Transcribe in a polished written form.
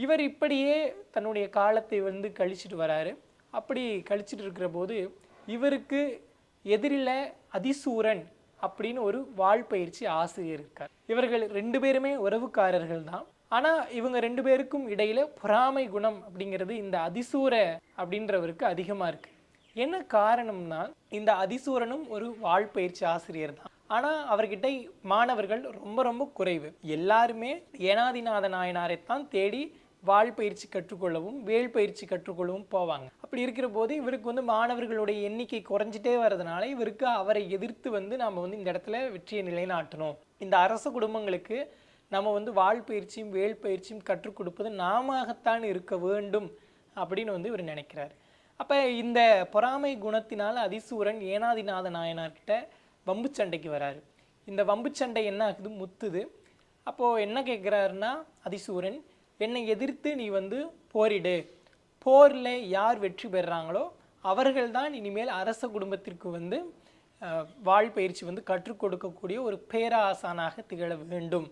இவர் இப்படியே தன்னுடைய காலத்தை வந்து கழிச்சிட்டு வராரு. அப்படி கழிச்சிட்டு இருக்கிற போது இவருக்கு எதிரில் அதிசூரன் அப்படின்னு ஒரு வாழ்பயிற்சி ஆசிரியர் இருக்கார். இவர்கள் 2 பேருமே உறவுக்காரர்கள் தான். ஆனால் இவங்க 2 பேருக்கும் இடையில பொறாமை குணம் அப்படிங்கிறது இந்த அதிசூர அப்படின்றவருக்கு அதிகமாக இருக்கு. என்ன காரணம்னா, இந்த அதிசூரனும் ஒரு வாழ்பயிற்சி ஆசிரியர் தான். ஆனால் அவர்கிட்ட மாணவர்கள் ரொம்ப ரொம்ப குறைவு. எல்லாருமே ஏனாதிநாத நாயனாரைத்தான் தேடி வாழ்பயிற்சி கற்றுக்கொள்ளவும் வேல் பயிற்சி கற்றுக்கொள்ளவும் போவாங்க. அப்படி இருக்கிற போது இவருக்கு வந்து மாணவர்களுடைய எண்ணிக்கை குறைஞ்சிட்டே வரதுனால இவருக்கு அவரை எதிர்த்து வந்து நாம் வந்து இந்த இடத்துல வெற்றியை நிலைநாட்டணும், இந்த அரச குடும்பங்களுக்கு நம்ம வந்து வாழ்பயிற்சியும் வேல் பயிற்சியும் கற்றுக் கொடுப்பது நாமத்தான் இருக்க வேண்டும் அப்படின்னு வந்து இவர் நினைக்கிறார். அப்போ இந்த பொறாமை குணத்தினால் அதிசூரன் ஏனாதிநாத நாயனார்கிட்ட வம்பு சண்டைக்கு வராரு. இந்த வம்பு சண்டை என்ன ஆகுது, முத்துது. அப்போது என்ன கேட்குறாருன்னா அதிசூரன், என்னை எதிர்த்து நீ வந்து போரிடு, போரில் யார் வெற்றி பெறுறாங்களோ அவர்கள்தான் இனிமேல் அரச குடும்பத்திற்கு வந்து வாழ்பயிற்சி வந்து கற்றுக் கொடுக்கக்கூடிய ஒரு பேராசானாக திகழ வேண்டும்